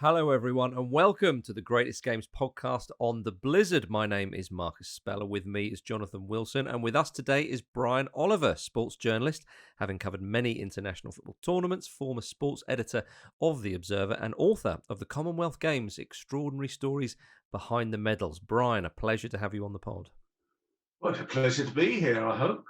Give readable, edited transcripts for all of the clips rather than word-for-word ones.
Hello, everyone, and welcome to the Greatest Games podcast on the Blizzard. My name is Marcus Speller. With me is Jonathan Wilson, and with us today is Brian Oliver, sports journalist, having covered many international football tournaments, former sports editor of The Observer, and author of the Commonwealth Games Extraordinary Stories Behind the Medals. Brian, a pleasure to have you on the pod. What a pleasure to be here, I hope.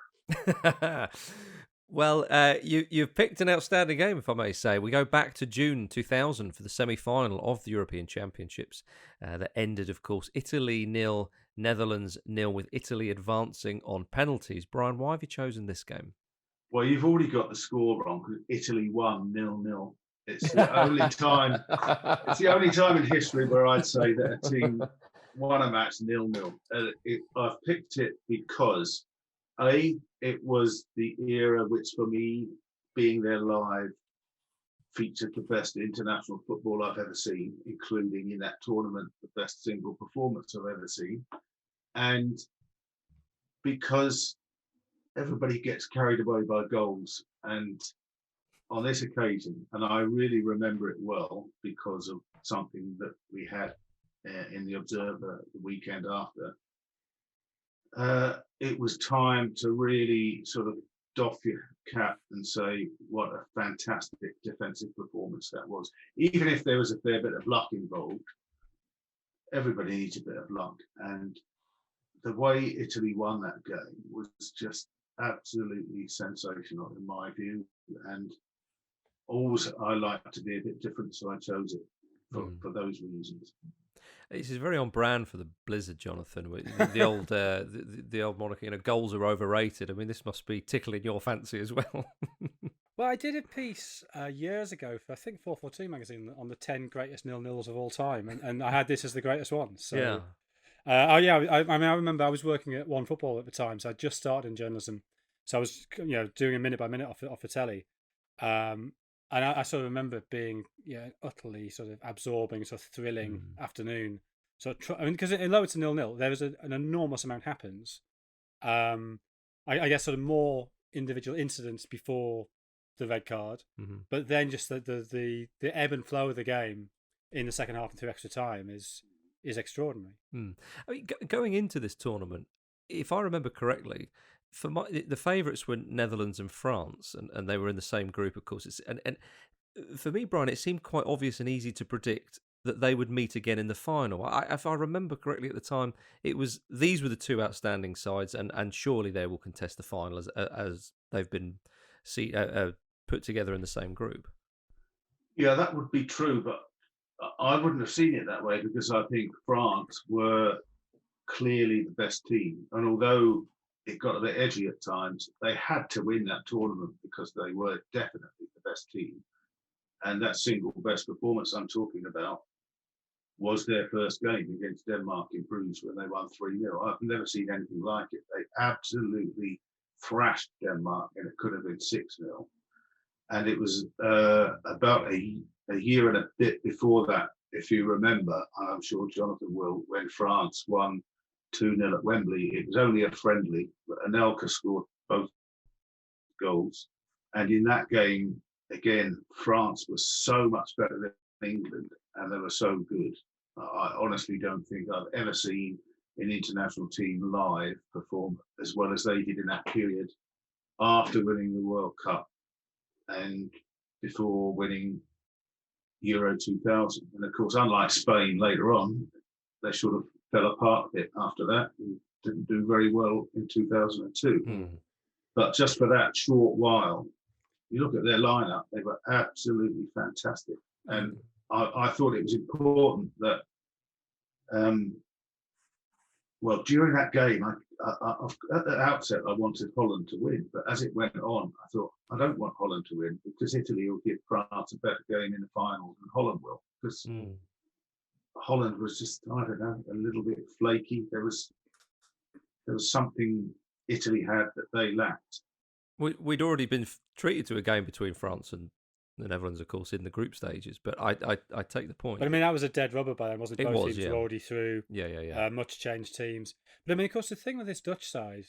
Well, you've picked an outstanding game, if I may say. We go back to June 2000 for the semi-final of the European Championships that ended, of course, Italy 0, Netherlands 0, with Italy advancing on penalties. Brian, why have you chosen this game? Well, you've already got the score wrong because Italy won 0-0. It's the only time. It's the only time in history where I'd say that a team won a match 0-0. I've picked it because it was the era which, for me, being there live, featured the best international football I've ever seen, including in that tournament, the best single performance I've ever seen. And because everybody gets carried away by goals, and on this occasion, and I really remember it well because of something that we had in the Observer the weekend after, it was time to really sort of doff your cap and say what a fantastic defensive performance that was. Even if there was a fair bit of luck involved, everybody needs a bit of luck. And the way Italy won that game was just absolutely sensational in my view. And always I like to be a bit different, so I chose it for those reasons. This is very on brand for the Blizzard, Jonathan. The old, the old monarchy. Goals are overrated. I mean, this must be tickling your fancy as well. Well, I did a piece years ago for, I think, 442 magazine on the 10 greatest 0-0s of all time, and I had this as the greatest one. So, yeah. I remember I was working at One Football at the time, so I just started in journalism, so I was doing a minute by minute off the telly, and I sort of remember it being utterly sort of absorbing, sort of thrilling afternoon. So because although it's a 0-0, there is an enormous amount happens. I guess sort of more individual incidents before the red card, but then just the ebb and flow of the game in the second half and through extra time is extraordinary. I mean, going into this tournament, if I remember correctly, the favourites were Netherlands and France, and they were in the same group, of course. And for me, Brian, it seemed quite obvious and easy to predict that they would meet again in the final. If I remember correctly at the time, these were the two outstanding sides, and surely they will contest the final as they've been put together in the same group. Yeah, that would be true, but I wouldn't have seen it that way because I think France were clearly the best team, and although it got a bit edgy at times, they had to win that tournament because they were definitely the best team. And that single best performance I'm talking about was their first game against Denmark in Bruges when they won 3-0. I've never seen anything like it. They absolutely thrashed Denmark, and it could have been 6-0. And it was about a year and a bit before that, if you remember, and I'm sure Jonathan will, when France won 2-0 at Wembley. It was only a friendly, but Anelka scored both goals. And in that game, again, France was so much better than England, and they were so good. I honestly don't think I've ever seen an international team live perform as well as they did in that period after winning the World Cup and before winning Euro 2000. And of course, unlike Spain later on, they sort of fell apart a bit after that and didn't do very well in 2002. But just for that short while, you look at their lineup, they were absolutely fantastic. And I thought it was important that, during that game, at the outset, I wanted Holland to win. But as it went on, I thought, I don't want Holland to win because Italy will give France a better game in the final than Holland will. Because Holland was just, I don't know, a little bit flaky. There was something Italy had that they lacked. We'd already been treated to a game between France and the Netherlands, of course, in the group stages. But I take the point. But I mean, that was a dead rubber by then, wasn't it? Both teams were already through. Yeah. Much changed teams. But I mean, of course, the thing with this Dutch side,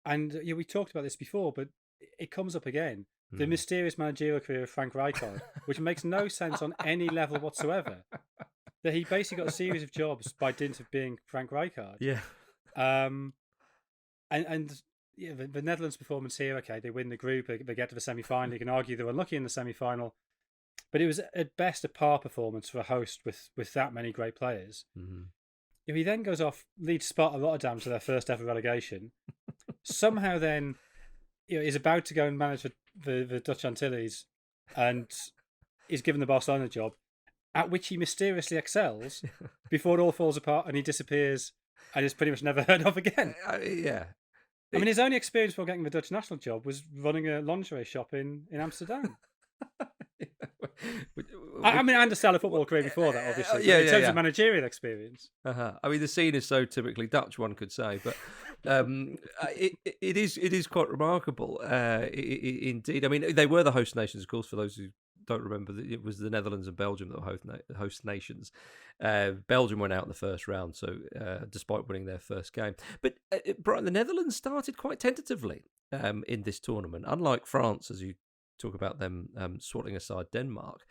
and we talked about this before, but it comes up again. the mysterious managerial career of Frank Rijkaard, which makes no sense on any level whatsoever. That he basically got a series of jobs by dint of being Frank Rijkaard. Yeah. And yeah, the Netherlands' performance here, okay, they win the group, they get to the semi-final. You can argue they were unlucky in the semi-final, but it was at best a par performance for a host with that many great players. Mm-hmm. If he then goes off, leads Sparta Rotterdam to their first ever relegation, somehow then is about to go and manage the Dutch Antilles and is given the Barcelona job, at which he mysteriously excels before it all falls apart and he disappears and is pretty much never heard of again. Yeah. I mean, his only experience before getting the Dutch national job was running a lingerie shop in Amsterdam. I mean, and a stellar football career before that, obviously. In terms of managerial experience. I mean, the scene is so typically Dutch, one could say, but it is quite remarkable, indeed. I mean, they were the host nations, of course, for those who don't remember. It was the Netherlands and Belgium that were host nations. Belgium went out in the first round, so despite winning their first game. But Brian, the Netherlands started quite tentatively in this tournament, unlike France, as you talk about them swatting aside Denmark.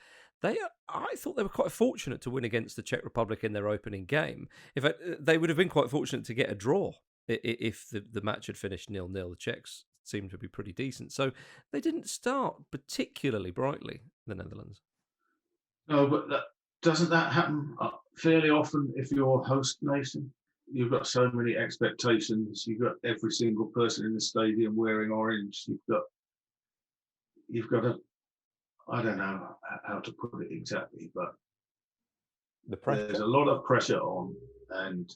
I thought they were quite fortunate to win against the Czech Republic in their opening game. In fact, they would have been quite fortunate to get a draw if the match had finished 0-0. The Czechs seemed to be pretty decent. So they didn't start particularly brightly, the Netherlands. No, but doesn't that happen fairly often if you're a host nation? You've got so many expectations. You've got every single person in the stadium wearing orange. You've got to, I don't know how to put it exactly, but there's a lot of pressure on, and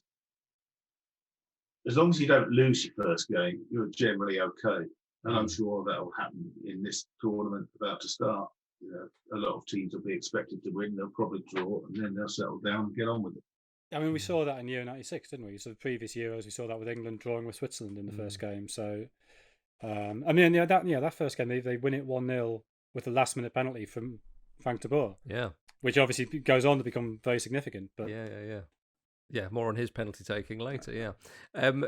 as long as you don't lose your first game, you're generally okay. And I'm sure that'll happen in this tournament about to start. You know, a lot of teams will be expected to win. They'll probably draw, and then they'll settle down and get on with it. I mean, we saw that in Euro '96, didn't we? So the previous Euros, we saw that with England drawing with Switzerland in the first game. So, I mean, that first game they win it 1-0 with a last-minute penalty from Frank de Boer. Yeah, which obviously goes on to become very significant. But yeah, more on his penalty taking later. Yeah, and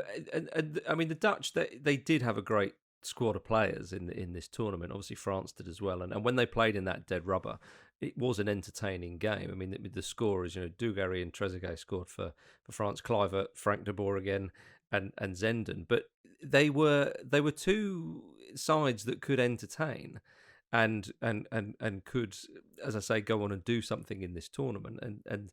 I mean the Dutch they did have a great squad of players in this tournament. Obviously France did as well, and when they played in that dead rubber, it was an entertaining game. I mean the scorers, Dugarry and Trezeguet scored for France, Kluivert, Frank de Boer again, and Zenden. But they were two sides that could entertain. And could, as I say, go on and do something in this tournament. And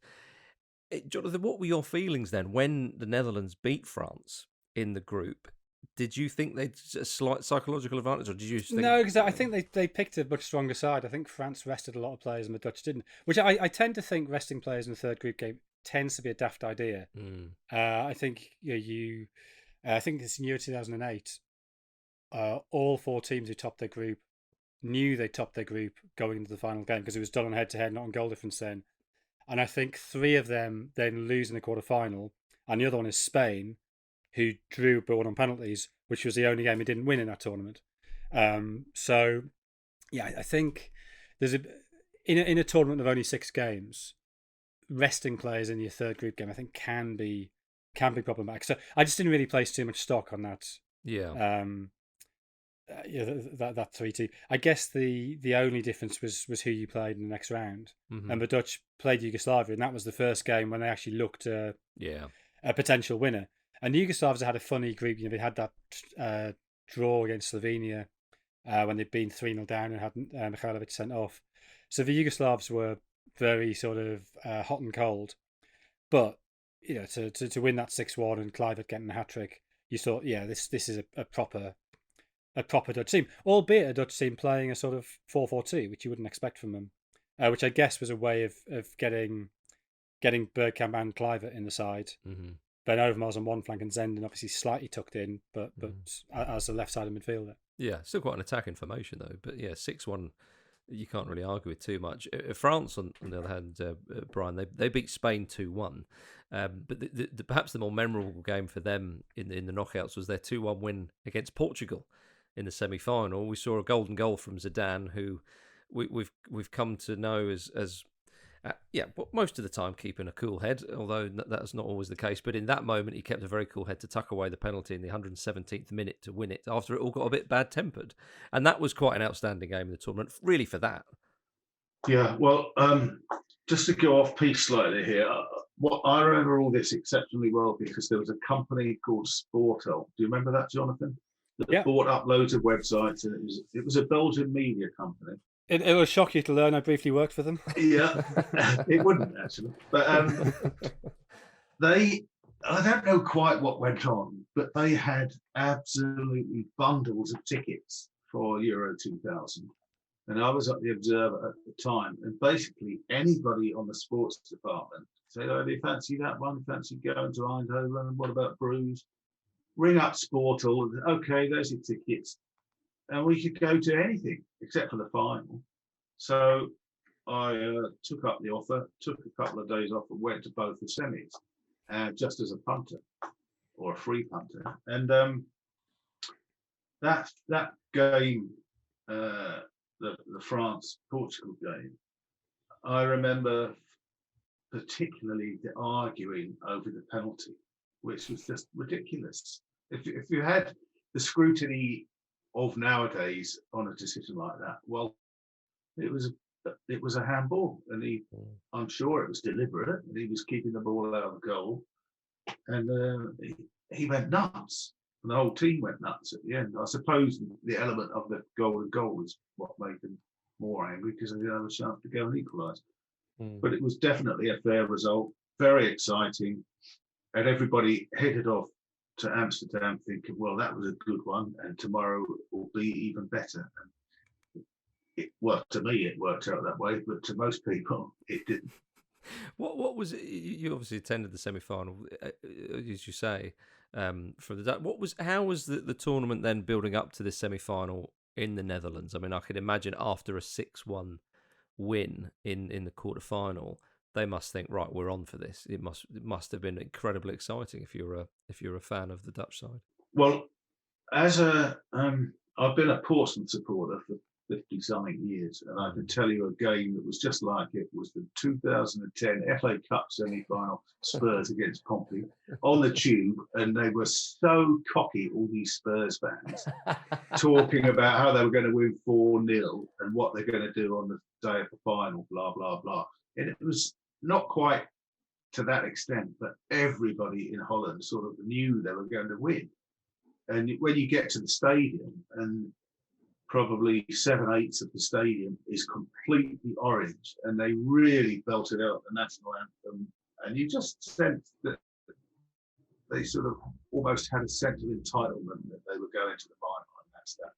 Jonathan, what were your feelings then when the Netherlands beat France in the group? Did you think they'd a slight psychological advantage, or did you think... No, because I think they picked a much stronger side. I think France rested a lot of players and the Dutch didn't, which I tend to think resting players in the third group game tends to be a daft idea. I think I think this in Euro 2008, all four teams who topped their group knew they topped their group going into the final game because it was done on head-to-head, not on goal difference then. And I think three of them then lose in the quarter-final, and the other one is Spain, who drew but won on penalties, which was the only game he didn't win in that tournament. So, yeah, I think there's in a tournament of only 6 games, resting players in your third group game, I think can be problematic. So I just didn't really place too much stock on that. Yeah. That 3-2. I guess the only difference was who you played in the next round. And the Dutch played Yugoslavia, and that was the first game when they actually looked a potential winner. And the Yugoslavs had a funny group. They had that draw against Slovenia when they'd been 3-0 down and had Mihailovic sent off. So the Yugoslavs were very sort of hot and cold. But to win that 6-1 and Kluivert getting a hat trick, you thought, this is a proper Dutch team, albeit a Dutch team playing a sort of 4-4-2, which you wouldn't expect from them, which I guess was a way of getting Bergkamp and Kluivert in the side. Ben Overmars on one flank and Zenden obviously slightly tucked in, but as the left-sided midfielder. Yeah, still quite an attacking formation though. But yeah, 6-1, you can't really argue with too much. France, on the other hand, Brian, they beat Spain 2-1. But perhaps the more memorable game for them in the knockouts was their 2-1 win against Portugal in the semi-final. We saw a golden goal from Zidane, who we've come to know as Yeah, but most of the time keeping a cool head, although that's not always the case. But in that moment, he kept a very cool head to tuck away the penalty in the 117th minute to win it after it all got a bit bad-tempered. And that was quite an outstanding game in the tournament, really, for that. Yeah, well, just to go off piece slightly here, what I remember all this exceptionally well because there was a company called Sportel. Do you remember that, Jonathan? That bought up loads of websites, and it was a Belgian media company. It will shock you to learn I briefly worked for them. Yeah, it wouldn't actually. But I don't know quite what went on, but they had absolutely bundles of tickets for Euro 2000. And I was at the Observer at the time, and basically anybody on the sports department said, "Oh, do you fancy that one? Fancy going to Eindhoven? What about Bruges? Ring up Sportal. Okay, there's your tickets." And we could go to anything except for the final. So I took up the offer, took a couple of days off and went to both the semis, just as a punter or a free punter. And that game, the France-Portugal game, I remember particularly the arguing over the penalty, which was just ridiculous. If you had the scrutiny of nowadays on a decision like that, well, it was a handball, and I'm sure it was deliberate, and he was keeping the ball out of the goal, and he went nuts, and the whole team went nuts at the end. I suppose the element of the golden goal was what made them more angry because they didn't have a chance to go and equalise. But it was definitely a fair result, very exciting, and everybody headed off to Amsterdam thinking, well, that was a good one, and tomorrow will be even better. And to me, it worked out that way, but to most people, it didn't. What was it? You obviously attended the semi-final, as you say, from the. How was the tournament then building up to this semi-final in the Netherlands? I mean, I could imagine after a 6-1 win in the quarter-final, they must think, right, we're on for this. It must have been incredibly exciting if you're a fan of the Dutch side. Well, as I've been a Portsmouth supporter for 50-something years, and I can tell you a game that was just like it was the 2010 FA Cup semi-final, Spurs against Pompey, on the tube, and they were so cocky, all these Spurs fans, talking about how they were going to win 4-0 and what they're going to do on the day of the final, blah, blah, blah. And it was not quite to that extent, but everybody in Holland sort of knew they were going to win. And when you get to the stadium, and probably 7/8 of the stadium is completely orange, and they really belted out the national anthem, and you just sensed that they sort of almost had a sense of entitlement that they were going to the final, and that's that.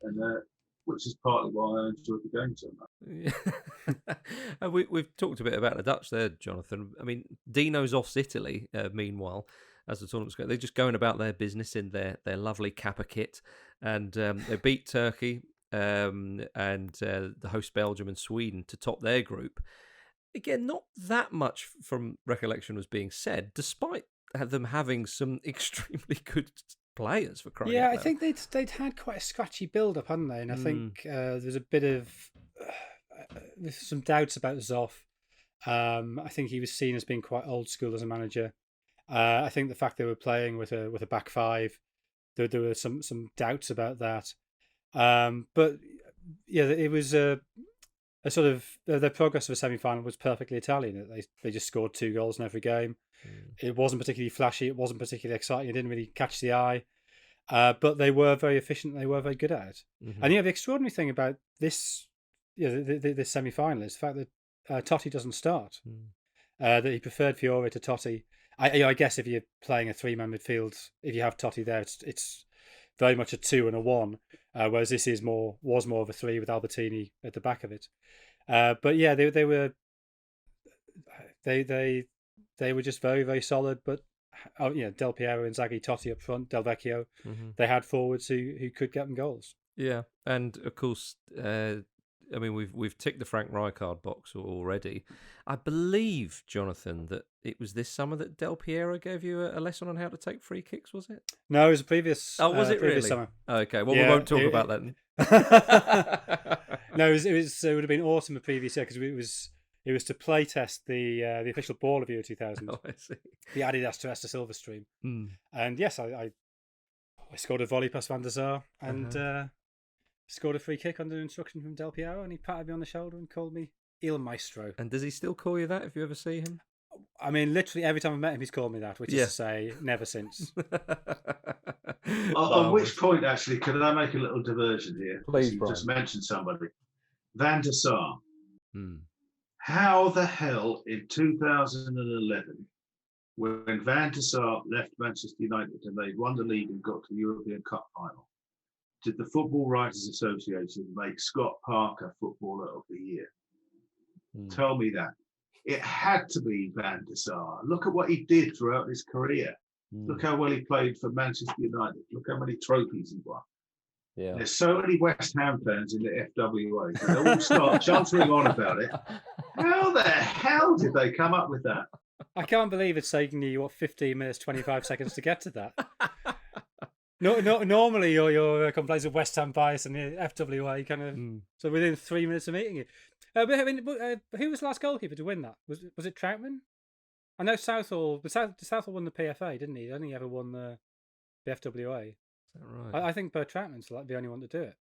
And which is partly why I enjoyed the game so much. And we've talked a bit about the Dutch there, Jonathan. I mean, Dino's off Italy, meanwhile, as the tournament's going. They're just going about their business in their lovely Kappa kit, and they beat Turkey and the host Belgium and Sweden to top their group. Again, not that much from recollection was being said, despite them having some extremely good players, for crying out loud. I think they'd had quite a scratchy build-up, hadn't they? And I think there's a bit of there's some doubts about Zoff. I think he was seen as being quite old school as a manager. I think the fact they were playing with a back five, there were some doubts about that. But yeah, it was a sort of their progress of a semi-final was perfectly Italian. They just scored 2 goals in every game. It wasn't particularly flashy. It wasn't particularly exciting. It didn't really catch the eye. But they were very efficient. They were very good at it. And the extraordinary thing about this, this semi-final is the fact that Totti doesn't start. That he preferred Fiore to Totti. I guess if you're playing a 3-man midfield, if you have Totti there, it's very much a 2 and a 1, whereas this was more of a 3 with Albertini at the back of it. But yeah, they were just very, very solid. But Del Piero, Inzaghi, Totti up front, Del Vecchio, they had forwards who could get them goals. Yeah, and of course, I mean, we've ticked the Frank Rijkaard box already. I believe, Jonathan, that it was this summer that Del Piero gave you a lesson on how to take free kicks, was it? No, it was a previous. Oh, was it previous really? Summer. Okay, well, we won't talk about that then. No, it would have been autumn of previous year because It was to play test the official ball of Euro 2000, Oh, I see. the Adidas Terrestre Silverstream. Mm. And yes, I scored a volley past Van der Sar and scored a free kick under instruction from Del Piero, and he patted me on the shoulder and called me Il Maestro. And does he still call you that if you ever see him? I mean, literally every time I've met him, he's called me that, which Yeah. is to say, never since. On which point, actually, could I make a little diversion here? Please, you Brian. just mentioned somebody. Van der Sar. Hmm. How the hell in 2011, when Van der Sar left Manchester United and they won the league and got to the European Cup final, did the Football Writers Association make Scott Parker Footballer of the Year? Tell me that. It had to be Van der Sar. Look at what he did throughout his career. Look how well he played for Manchester United. Look how many trophies he won. Yeah. There's so many West Ham fans in the FWA. They all start chuntering on about it. How the hell did they come up with that? I can't believe it's taking you, 15 minutes, 25 seconds to get to that. No, normally your complaints of West Ham bias and the FWA kind of so within 3 minutes of meeting you. But I mean, who was the last goalkeeper to win that? Was it Troutman? I know Southall won the PFA, didn't he? He only ever won the FWA. Is that right? I think Bert Troutman's the only one to do it.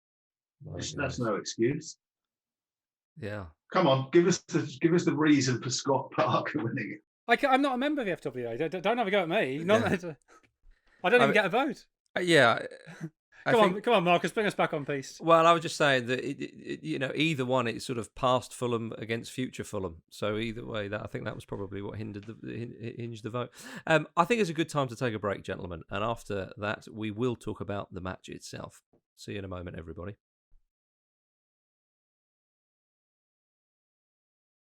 That's no excuse. Yeah. Come on, give us the reason for Scott Parker winning it. I'm not a member of the FWA. Don't have a go at me. Yeah. I don't even get a vote. Yeah. Come on, Marcus, bring us back on piece. Well, I was just saying that either one, it's sort of past Fulham against future Fulham. So either way, I think that was probably what hinged the vote. I think it's a good time to take a break, gentlemen, and after that, we will talk about the match itself. See you in a moment, everybody.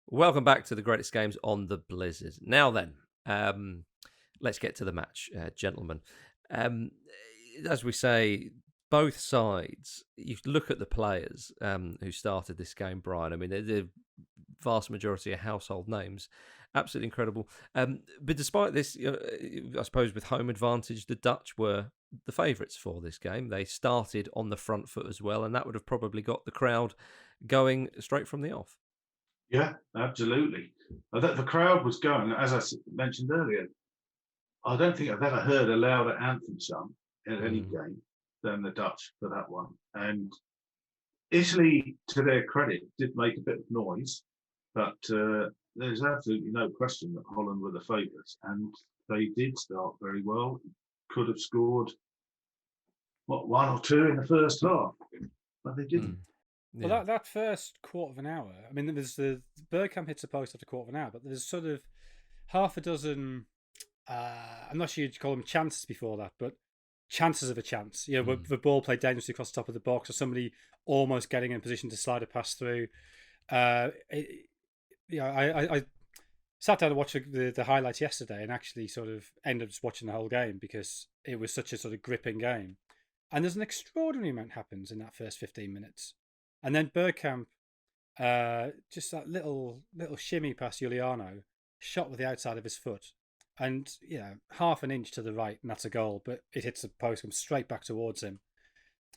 Welcome back to the greatest games on the Blizzard. Now then, let's get to the match, gentlemen. As we say, both sides, you look at the players who started this game, Brian. I mean, the vast majority are household names. Absolutely incredible. But despite this, I suppose with home advantage, the Dutch were the favourites for this game. They started on the front foot as well, and that would have probably got the crowd going straight from the off. Yeah, absolutely. The crowd was going, as I mentioned earlier, I don't think I've ever heard a louder anthem sung in any game than the Dutch for that one. And Italy, to their credit, did make a bit of noise, but there's absolutely no question that Holland were the favourites, and they did start very well. Could have scored, one or two in the first half, but they didn't. Yeah. Well, that first quarter of an hour, I mean, there's the Bergkamp hits a post after a quarter of an hour, but there's sort of half a dozen, I'm not sure you'd call them chances before that, but chances of a chance. Where the ball played dangerously across the top of the box, or somebody almost getting in a position to slide a pass through. I sat down to watch the highlights yesterday and actually sort of ended up just watching the whole game because it was such a sort of gripping game. And there's an extraordinary amount happens in that first 15 minutes. And then Bergkamp, just that little shimmy past Giuliano, shot with the outside of his foot. And, half an inch to the right, and that's a goal. But it hits the post, comes straight back towards him.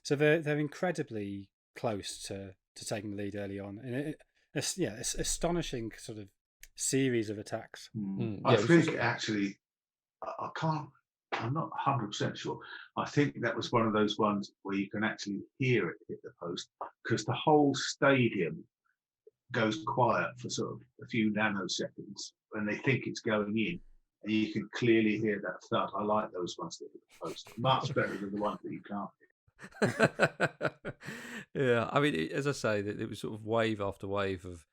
So they're incredibly close to taking the lead early on. And it's astonishing sort of series of attacks. I think actually, I'm not 100% sure. I think that was one of those ones where you can actually hear it hit the post because the whole stadium goes quiet for sort of a few nanoseconds when they think it's going in, and you can clearly hear that thud. I like those ones that hit the post much better than the ones that you can't hear. Yeah, I mean, as I say, it was sort of wave after wave of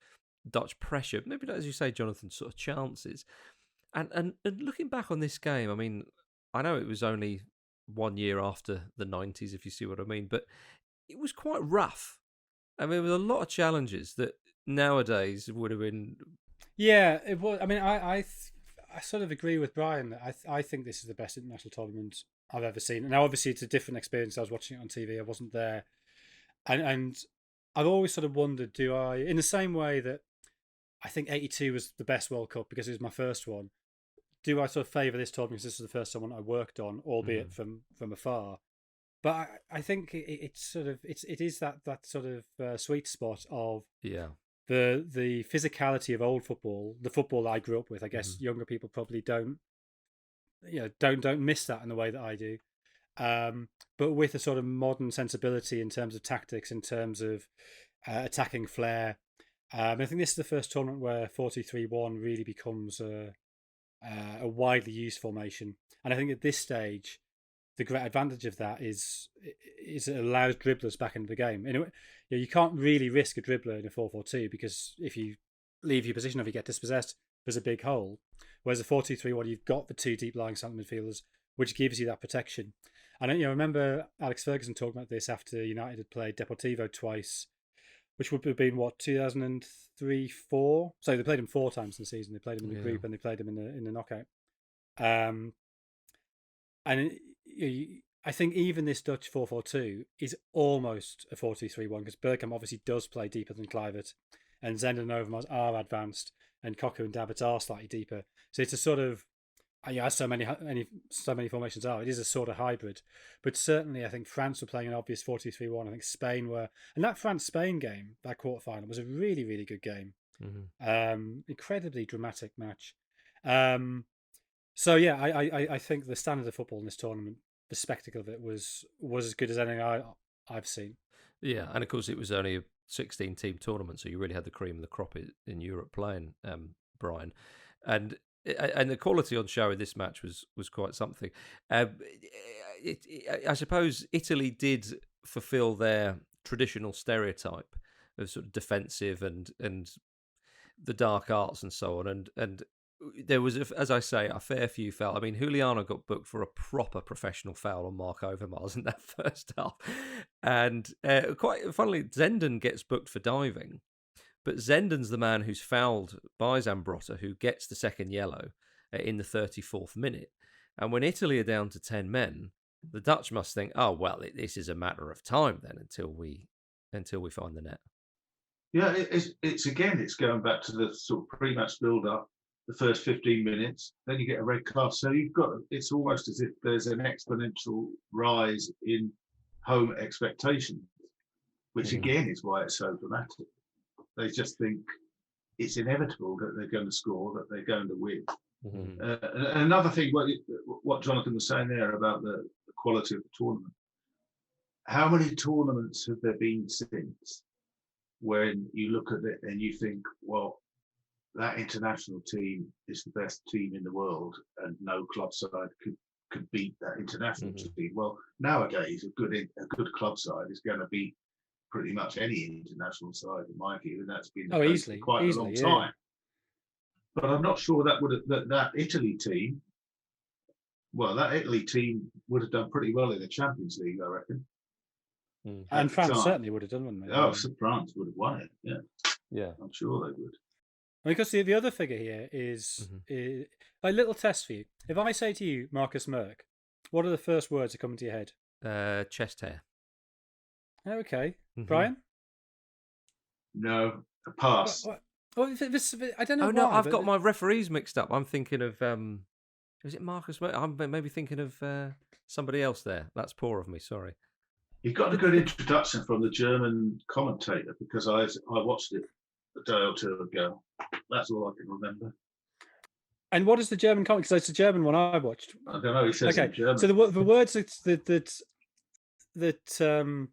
Dutch pressure. Maybe not, as you say, Jonathan, sort of chances. And looking back on this game, I mean, I know it was only 1 year after the 90s, if you see what I mean, but it was quite rough. I mean, there were a lot of challenges that nowadays would have been. Yeah, it was. I mean, I sort of agree with Brian that I think this is the best international tournament I've ever seen. Now, obviously, it's a different experience. I was watching it on TV. I wasn't there, and I've always sort of wondered: in the same way that I think '82 was the best World Cup because it was my first one. Do I sort of favour this tournament because this is the first one I worked on, albeit from afar? But I think it is that sort of sweet spot of the physicality of old football, the football I grew up with. I guess younger people probably don't miss that in the way that I do. But with a sort of modern sensibility in terms of tactics, in terms of attacking flair. I think this is the first tournament where 4-2-3-1 really becomes a widely used formation. And I think at this stage, the great advantage of that is it allows dribblers back into the game. You can't really risk a dribbler in a 4-4-2 because if you leave your position or if you get dispossessed, there's a big hole. Whereas a 4-2-3-1, you've got the two deep lying centre midfielders, which gives you that protection. And I remember Alex Ferguson talking about this after United had played Deportivo twice, which would have been 2003-04. So they played him 4 times in the season. They played him in the group and they played him in the knockout. And I think even this Dutch 4-4-2 is almost a 4-2-3-1 because Bergkamp obviously does play deeper than Kluivert, and Zenden and Overmars are advanced, and Cocu and Davids are slightly deeper. So it's a sort of, as so many formations are, it is a sort of hybrid. But certainly, I think France were playing an obvious 4-2-3-1. I think Spain were, and that France-Spain game, that quarterfinal, was a really, really good game. Incredibly dramatic match. So yeah, I think the standard of football in this tournament, the spectacle of it was as good as anything I've seen. Yeah, and of course it was only a 16-team tournament, so you really had the cream of the crop in Europe playing, Brian, and the quality on show in this match was quite something. I suppose Italy did fulfil their traditional stereotype of sort of defensive and the dark arts and so on, and there was, as I say, a fair few foul. I mean, Juliano got booked for a proper professional foul on Mark Overmars in that first half. And quite funnily, Zenden gets booked for diving. But Zenden's the man who's fouled by Zambrotta, who gets the second yellow in the 34th minute. And when Italy are down to 10 men, the Dutch must think, oh, well, this is a matter of time then until we find the net. Yeah, it's going back to the sort of pre-match build-up. The first 15 minutes, then you get a red card. So it's almost as if there's an exponential rise in home expectations, which again is why it's so dramatic. They just think it's inevitable that they're going to score, that they're going to win. And another thing, what Jonathan was saying there about the quality of the tournament, how many tournaments have there been since when you look at it and you think, well, that international team is the best team in the world, and no club side could beat that international team. Well, nowadays a good club side is going to beat pretty much any international side, in my view, and that's been easily, for quite a long time. But I'm not sure that Italy team. Well, that Italy team would have done pretty well in the Champions League, I reckon. And France certainly would have done, wouldn't they? Oh, so France would have won it. Yeah, I'm sure they would. Because the other figure here is a little test for you. If I say to you, Marcus Merck, what are the first words that come into your head? Chest hair. Okay. Brian? No, a pass. Well, I don't know. Oh, no, I've got my referees mixed up. I'm thinking of, is it Marcus Merck? I'm maybe thinking of somebody else there. That's poor of me, sorry. You got a good introduction from the German commentator because I watched it a day or two ago. That's all I can remember. And what is the German comment? Because it's the German one I watched. I don't know. He says in German. So the words that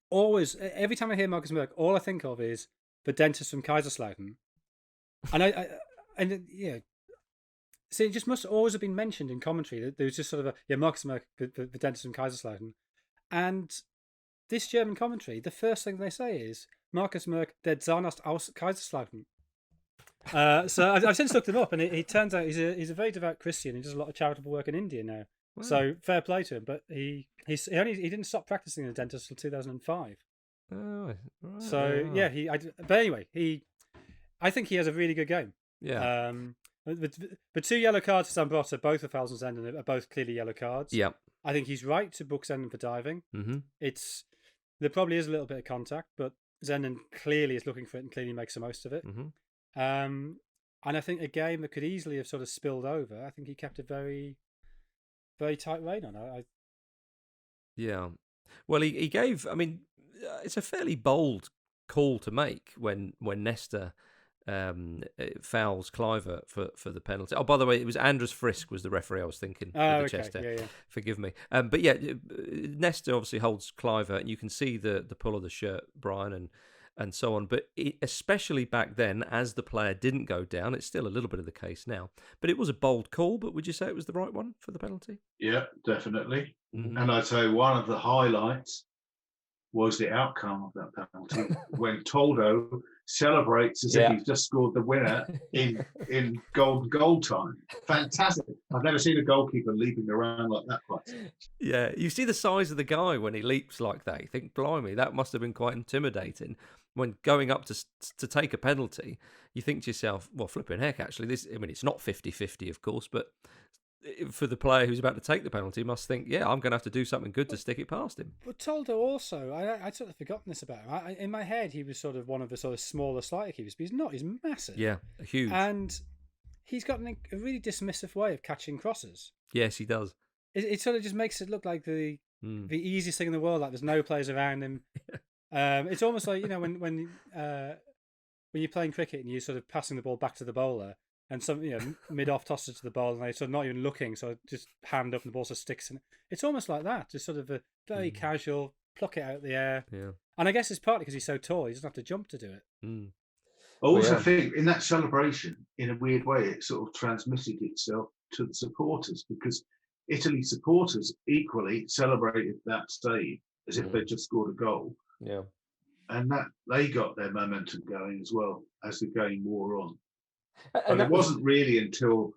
always, every time I hear Marcus Merck, all I think of is the dentist from Kaiserslautern, and so it just must always have been mentioned in commentary. There was just sort of Marcus Merck, the dentist from Kaiserslautern, and this German commentary, the first thing they say is Marcus Merck, der Zahnarzt aus Kaiserslautern. So I've since looked him up, and it turns out he's a very devout Christian. He does a lot of charitable work in India now. Wow. So fair play to him. But he didn't stop practicing as a dentist until 2005. Oh, right. So but anyway, I think he has a really good game. Yeah. The 2 yellow cards for Zambrotta, both of Fowles and Zenden, are both clearly yellow cards. Yeah. I think he's right to book Zenden for diving. There probably is a little bit of contact, but Zenden clearly is looking for it and clearly makes the most of it. And I think a game that could easily have sort of spilled over, I think he kept a very, very tight rein on it. Yeah. Well, he gave, I mean, it's a fairly bold call to make when Nesta fouls Cliver for the penalty. Oh, by the way, it was Andras Frisk was the referee I was thinking with the chest there. Yeah. Forgive me. But yeah, Nesta obviously holds Cliver, and you can see the pull of the shirt, Brian, and so on. But especially back then, as the player didn't go down, it's still a little bit of the case now. But it was a bold call, but would you say it was the right one for the penalty? Yeah, definitely. Mm-hmm. And I'd say one of the highlights was the outcome of that penalty when Toldo celebrates as if he's just scored the winner in goal time. Fantastic. I've never seen a goalkeeper leaping around like that twice. Yeah, you see the size of the guy when he leaps like that. You think, blimey, that must have been quite intimidating. When going up to take a penalty, you think to yourself, well, flipping heck, actually, it's not 50-50, of course, but for the player who's about to take the penalty, must think, yeah, I'm going to have to do something good to stick it past him. But Toldo also, I'd sort of forgotten this about him. In my head, he was sort of one of the sort of smaller, slighter keepers, but he's not. He's massive. Yeah, huge. And he's got a really dismissive way of catching crosses. Yes, he does. It sort of just makes it look like the easiest thing in the world. Like there's no players around him. It's almost like when you're playing cricket and you're sort of passing the ball back to the bowler. And some, mid-off tosses to the ball, and they're sort of not even looking, so just hand up and the ball sort of sticks in it. It's almost like that, just sort of a very casual, pluck it out of the air. Yeah. And I guess it's partly because he's so tall, he doesn't have to jump to do it. I also think in that celebration, in a weird way, it sort of transmitted itself to the supporters, because Italy supporters equally celebrated that save as if they'd just scored a goal. Yeah. And that they got their momentum going as well as the game wore on. But And it wasn't really until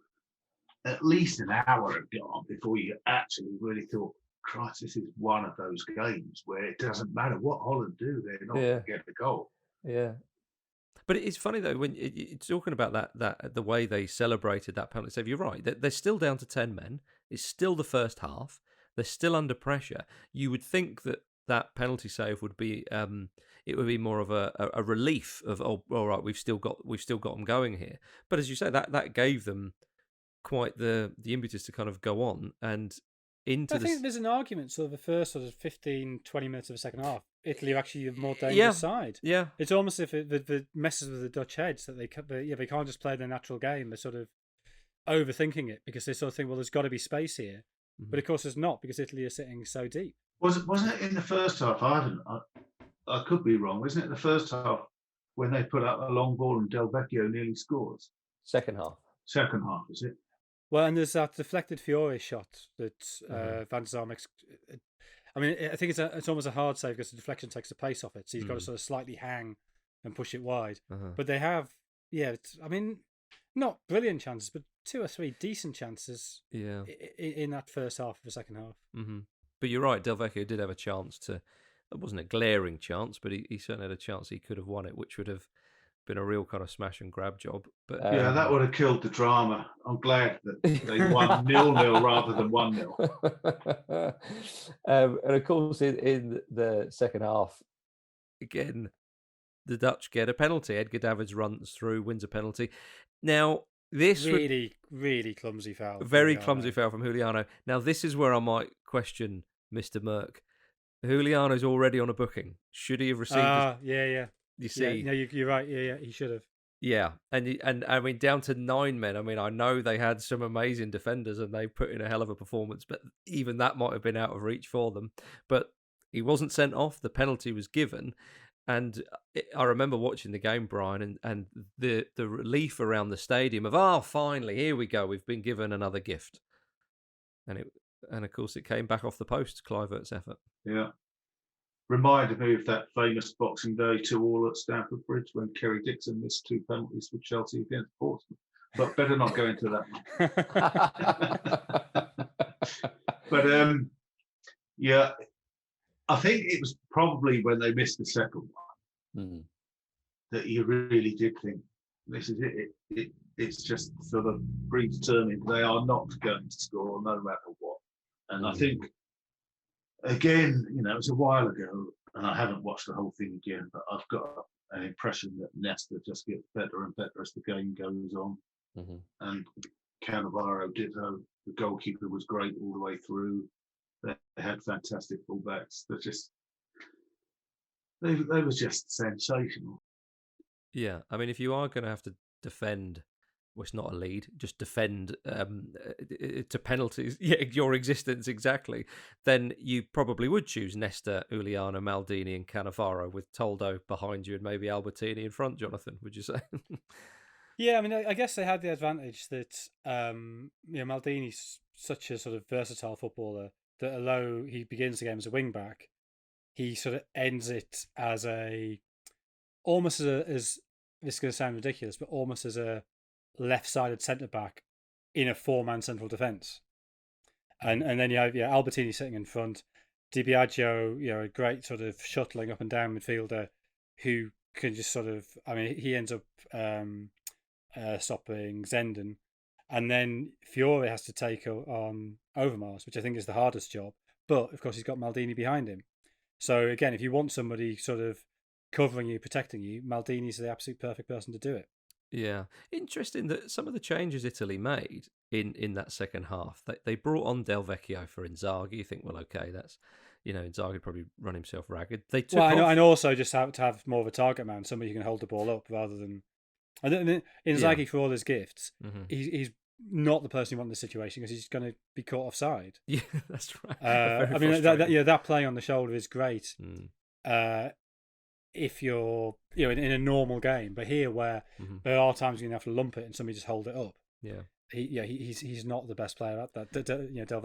at least an hour had gone before you actually really thought, Christ, this is one of those games where it doesn't matter what Holland do, they're not going to get the goal. Yeah. But it's funny, though, when you're talking about that the way they celebrated that penalty save, you're right. They're still down to 10 men. It's still the first half. They're still under pressure. You would think that penalty save would be it would be more of a relief of, oh, all right, we've still got them going here. But as you say, that gave them quite the impetus to kind of go on and into. I think there's an argument. So the first sort of 15, 20 minutes of the second half, Italy are actually the more dangerous side. Yeah, it's almost as if it messes with the Dutch heads that they can't just play their natural game. They're sort of overthinking it because they sort of think, well, there's got to be space here, but of course there's not because Italy are sitting so deep. Wasn't it in the first half? I could be wrong. Wasn't it in the first half when they put out a long ball and Del Vecchio nearly scores? Second half. Second half, is it? Well, and there's that deflected Fiore shot that Van der Sar makes. I mean, I think it's almost a hard save because the deflection takes the pace off it, so you've got to sort of slightly hang and push it wide. But they have, not brilliant chances, but 2 or 3 decent chances. Yeah. In that first half of the second half. Mm-hmm. But you're right, Del Vecchio did have a chance to. It wasn't a glaring chance, but he certainly had a chance he could have won it, which would have been a real kind of smash and grab job. But that would have killed the drama. I'm glad that they won 0-0 rather than 1-0. And of course, in the second half, again, the Dutch get a penalty. Edgar Davids runs through, wins a penalty. Now, this really clumsy foul. Very clumsy foul from Giuliano. Now, this is where I might question Mr. Merck. Giuliano's already on a booking. Should he have received? Yeah. You see, yeah, no, you're right. Yeah, he should have. Yeah, and I mean, down to 9 men. I mean, I know they had some amazing defenders and they put in a hell of a performance, but even that might have been out of reach for them. But he wasn't sent off. The penalty was given, and I remember watching the game, Brian, and the relief around the stadium of, finally, here we go. We've been given another gift, and of course it came back off the post. Kluivert's effort. Yeah. Reminded me of that famous Boxing Day 2-2 at Stamford Bridge when Kerry Dixon missed 2 penalties for Chelsea against Portsmouth. But better not go into that one. But I think it was probably when they missed the second one that you really did think, this is it. It's just sort of predetermined. They are not going to score no matter what. And I think, again, it was a while ago, and I haven't watched the whole thing again, but I've got an impression that Nesta just gets better and better as the game goes on. And Cannavaro ditto. The goalkeeper was great all the way through. They had fantastic fullbacks. they were just sensational. Yeah, I mean, if you are going to have to defend, well, it's not a lead, just defend to penalties, yeah, your existence exactly, then you probably would choose Nesta, Uliano, Maldini, and Cannavaro with Toldo behind you and maybe Albertini in front. Jonathan, would you say? Yeah, I mean, I guess they had the advantage that Maldini's such a sort of versatile footballer that although he begins the game as a wing back, he sort of ends it as almost as this is going to sound ridiculous, but almost as a left-sided centre back in a four-man central defence. And then you have Albertini sitting in front, Di Biagio, a great sort of shuttling up and down midfielder who can just sort of, I mean, he ends up stopping Zenden, and then Fiore has to take on Overmars, which I think is the hardest job. But of course, he's got Maldini behind him. So again, if you want somebody sort of covering you, protecting you, Maldini's the absolute perfect person to do it. Yeah, interesting that some of the changes Italy made in that second half, they brought on Del Vecchio for Inzaghi. You think, well, okay, that's Inzaghi probably run himself ragged. They took off... and also just have to have more of a target man, somebody who can hold the ball up rather than. And Inzaghi, for all his gifts, he's not the person you want in this situation because he's going to be caught offside. Yeah, that's right. I mean, that play on the shoulder is great. If you're in a normal game, but here where there are times you're gonna have to lump it and somebody just hold it up. Yeah, he's not the best player at that. Del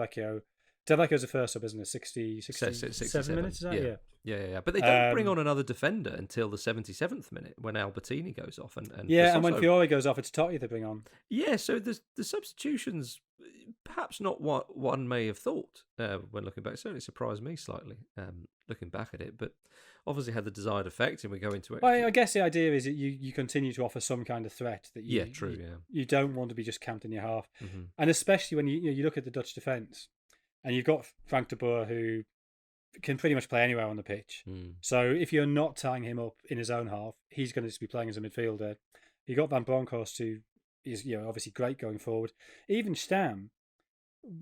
Vecchio's the first sub, isn't it? 67 minutes. Is that? Yeah. But they don't bring on another defender until the 77th minute when Albertini goes off, and and when Fiore goes off, it's Totti they bring on. Yeah, so the substitutions, perhaps not what one may have thought when looking back. It certainly surprised me slightly looking back at it, but obviously had the desired effect, and we go into it. Well, I guess the idea is that you continue to offer some kind of threat that you don't want to be just camped in your half, and especially when you look at the Dutch defence, and you've got Frank de Boer who can pretty much play anywhere on the pitch. So if you're not tying him up in his own half, he's going to just be playing as a midfielder. You got Van Bronckhorst, who is obviously great going forward. Even Stam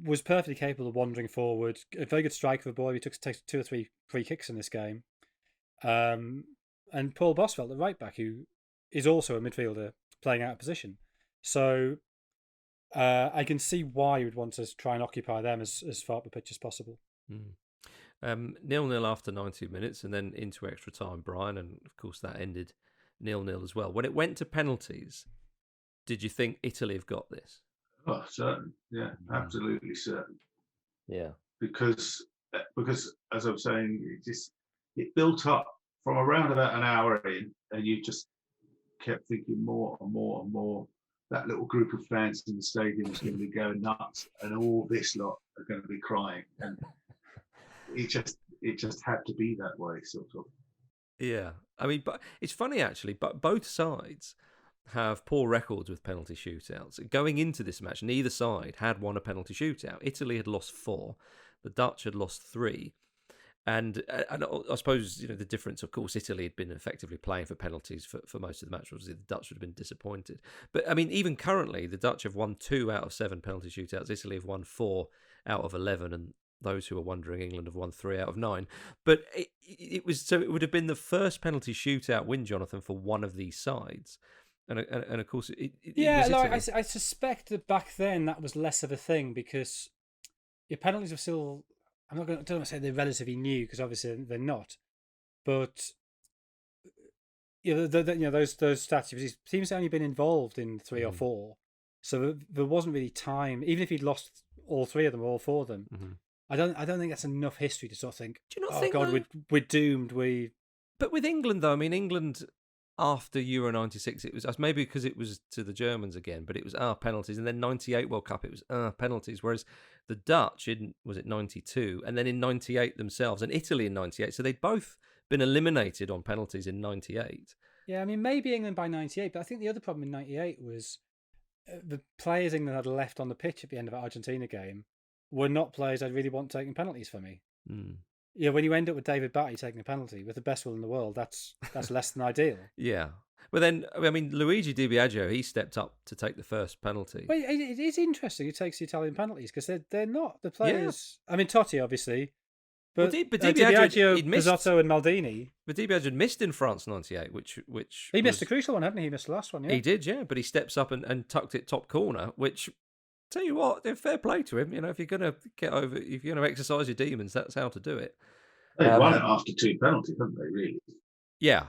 was perfectly capable of wandering forward. A very good striker for the ball. He took 2 or 3 free kicks in this game. And Paul Bosvelt, the right back, who is also a midfielder playing out of position. So I can see why you would want to try and occupy them as far up the pitch as possible. 0-0 after 90 minutes and then into extra time, Brian, and of course that ended 0-0 as well. When it went to penalties, did you think Italy have got this? Oh, certain. Yeah, absolutely certain. Yeah. Because as I was saying, it built up from around about an hour in, and you just kept thinking more and more and more. That little group of fans in the stadium is going to be going nuts, and all this lot are going to be crying. And it just had to be that way, sort of. Yeah, I mean, but it's funny actually. But both sides have poor records with penalty shootouts. Going into this match, neither side had won a penalty shootout. Italy had lost 4, the Dutch had lost 3. And I suppose the difference, of course, Italy had been effectively playing for penalties for most of the match. Obviously, the Dutch would have been disappointed. But I mean, even currently, the Dutch have won 2 out of 7 penalty shootouts. Italy have won 4 out of 11, and those who are wondering, England have won 3 out of 9. But it would have been the first penalty shootout win, Jonathan, for one of these sides. And of course, it was Italy. I suspect that back then that was less of a thing because your penalties were still. I don't want to say they're relatively new because obviously they're not, but those stats. Teams have only been involved in 3 or 4, so there wasn't really time. Even if he'd lost all 3 of them or all 4 of them, I don't think that's enough history to sort of think. Do you not oh think? God, we're doomed. But with England though, I mean, England after Euro '96, it was maybe because it was to the Germans again, but it was penalties, and then '98 World Cup, it was penalties. Whereas the Dutch was it '92, and then in '98 themselves, and Italy in '98, so they'd both been eliminated on penalties in '98. Yeah, I mean maybe England by '98, but I think the other problem in '98 was the players England had left on the pitch at the end of that Argentina game were not players I'd really want taking penalties for me. Yeah, when you end up with David Batty taking a penalty with the best will in the world, that's less than ideal. Yeah. But then, I mean, Luigi Di Biagio, he stepped up to take the first penalty. Well, it is interesting he takes the Italian penalties because they're not the players. Yeah. I mean, Totti, obviously, But Di Biagio, he'd missed. Pizzotto, and Maldini. But Di Biagio missed in France '98, which he missed a crucial one, hadn't he? He missed the last one. Yeah, he did, yeah. But he steps up and tucked it top corner. Which, tell you what, fair play to him. You know, if you're gonna if you're gonna exercise your demons, that's how to do it. They won it after 2 penalties, haven't they? Really? Yeah.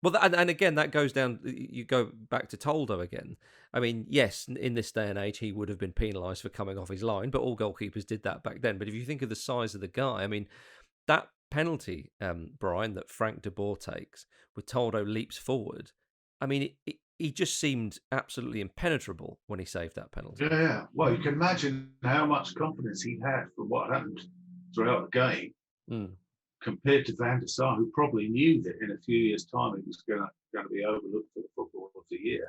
Well, and again, that goes down. You go back to Toldo again. I mean, yes, in this day and age, he would have been penalised for coming off his line, but all goalkeepers did that back then. But if you think of the size of the guy, I mean, that penalty, Brian, that Frank de Boer takes, with Toldo leaps forward. I mean, he just seemed absolutely impenetrable when he saved that penalty. Yeah. Well, you can imagine how much confidence he had for what happened throughout the game. Compared to Van der Sar, who probably knew that in a few years' time he was going to be overlooked for the football of the year.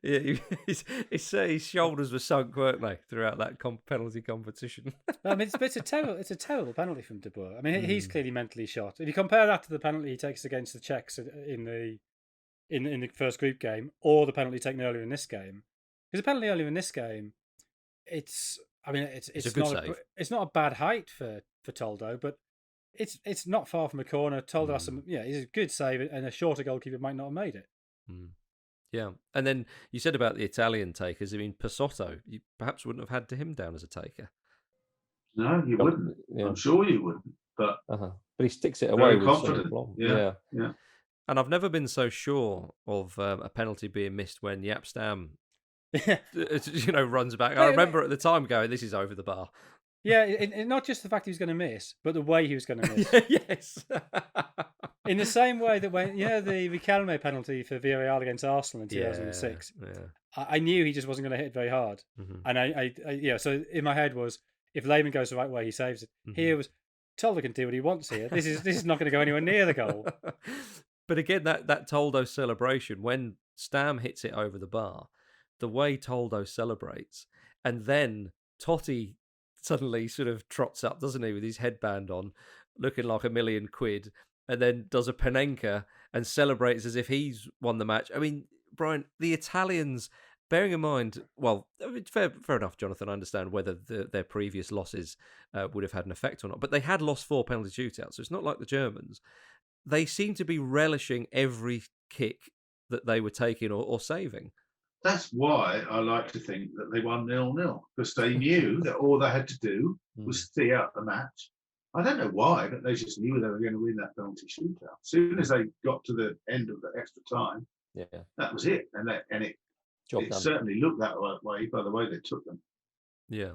Yeah, his shoulders were sunk, weren't they, throughout that penalty competition? I mean, it's a terrible penalty from De Boer. I mean, he's clearly mentally shot. If you compare that to the penalty he takes against the Czechs in the first group game, or the penalty taken earlier in this game, because the penalty earlier in this game, it's not a bad height for Toldo, but it's not far from a corner. Toldo has some, he's a good save, and a shorter goalkeeper might not have made it. Yeah, and then you said about the Italian takers. I mean, Pisotto, you perhaps wouldn't have had him down as a taker. No, you wouldn't. Yeah. I'm sure you wouldn't. But he sticks it away with confident. Yeah. And I've never been so sure of a penalty being missed when Jaap Stam runs back. I remember at the time going, "This is over the bar." Yeah, and not just the fact he was going to miss, but the way he was going to miss. Yes. In the same way that when the Riquelme penalty for Villarreal against Arsenal in 2006, I knew he just wasn't going to hit very hard, and I so in my head was, if Lehmann goes the right way, he saves it. Here was Toldo can do what he wants here. This is not going to go anywhere near the goal. But again, that Toldo celebration when Stam hits it over the bar. The way Toldo celebrates, and then Totti suddenly sort of trots up, doesn't he, with his headband on, looking like £1,000,000, and then does a Panenka and celebrates as if he's won the match. I mean, Brian, the Italians, bearing in mind, well, fair enough, Jonathan, I understand whether their previous losses would have had an effect or not, but they had lost 4 penalty shootouts, so it's not like the Germans. They seem to be relishing every kick that they were taking or saving. That's why I like to think that they won 0-0, because they knew that all they had to do was see out the match. I don't know why, but they just knew they were going to win that penalty shootout. As soon as they got to the end of the extra time, that was it. And it certainly looked that way by the way they took them. Yeah.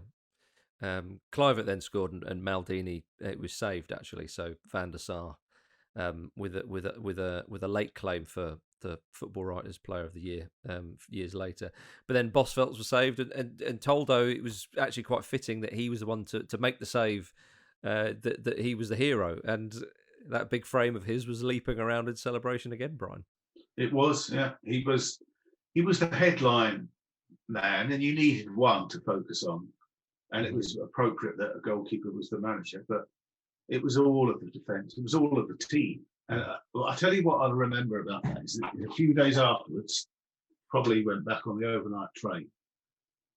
Kluivert then scored, and Maldini, it was saved actually. So Van der Sar with a late claim for the Football Writers Player of the Year years later. But then Bosveldt was saved, and Toldo, it was actually quite fitting that he was the one to make the save, that he was the hero, and that big frame of his was leaping around in celebration again, Brian. It was, yeah. He was the headline man, and you needed one to focus on, and it was appropriate that a goalkeeper was the manager, but it was all of the defence, it was all of the team. I'll tell you what I remember about that is that a few days afterwards, probably went back on the overnight train.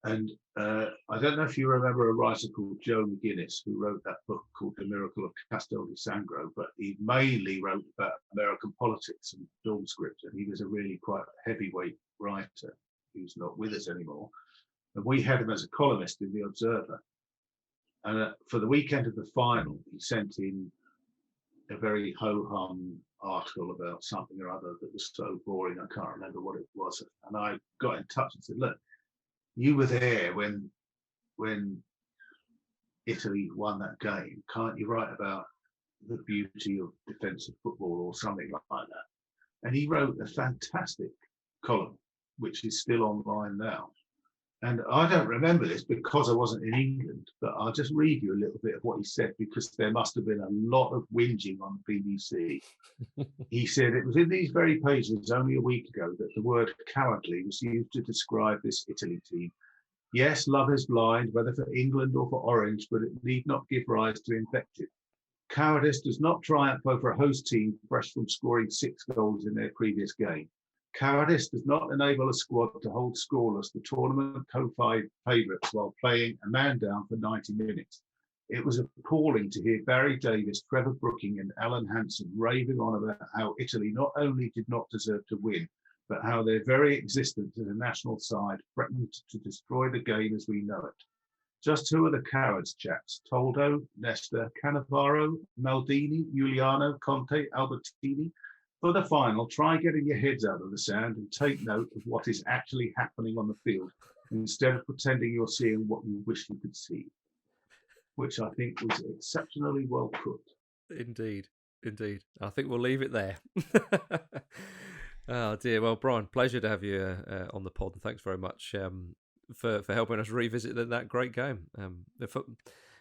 And I don't know if you remember a writer called Joe McGuinness, who wrote that book called The Miracle of Castel di Sangro, but he mainly wrote about American politics and film script. And he was a really quite heavyweight writer who's not with us anymore. And we had him as a columnist in The Observer. And for the weekend of the final, he sent in a very ho-hum article about something or other that was so boring, I can't remember what it was. And I got in touch and said, look, you were there when Italy won that game. Can't you write about the beauty of defensive football or something like that? And he wrote a fantastic column, which is still online now. And I don't remember this because I wasn't in England, but I'll just read you a little bit of what he said, because there must have been a lot of whinging on the BBC. He said, it was in these very pages only a week ago that the word cowardly was used to describe this Italy team. Yes, love is blind, whether for England or for Orange, but it need not give rise to invective. Cowardice does not triumph over a host team fresh from scoring 6 goals in their previous game. Cowardice does not enable a squad to hold scoreless the tournament co-favourites while playing a man down for 90 minutes. It was appalling to hear Barry Davis, Trevor Brooking and Alan Hansen raving on about how Italy not only did not deserve to win, but how their very existence as a national side threatened to destroy the game as we know it. Just who are the cowards, chaps? Toldo, Nesta, Cannavaro, Maldini, Giuliano, Conte, Albertini? For the final, try getting your heads out of the sand and take note of what is actually happening on the field instead of pretending you're seeing what you wish you could see, which I think was exceptionally well put. Indeed. I think we'll leave it there. Oh dear. Well, Brian, pleasure to have you on the pod, and thanks very much for helping us revisit that great game.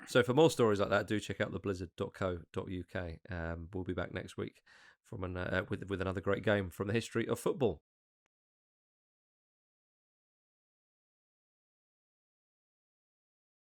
So for more stories like that, do check out theblizzard.co.uk. We'll be back next week from with another great game from the history of football.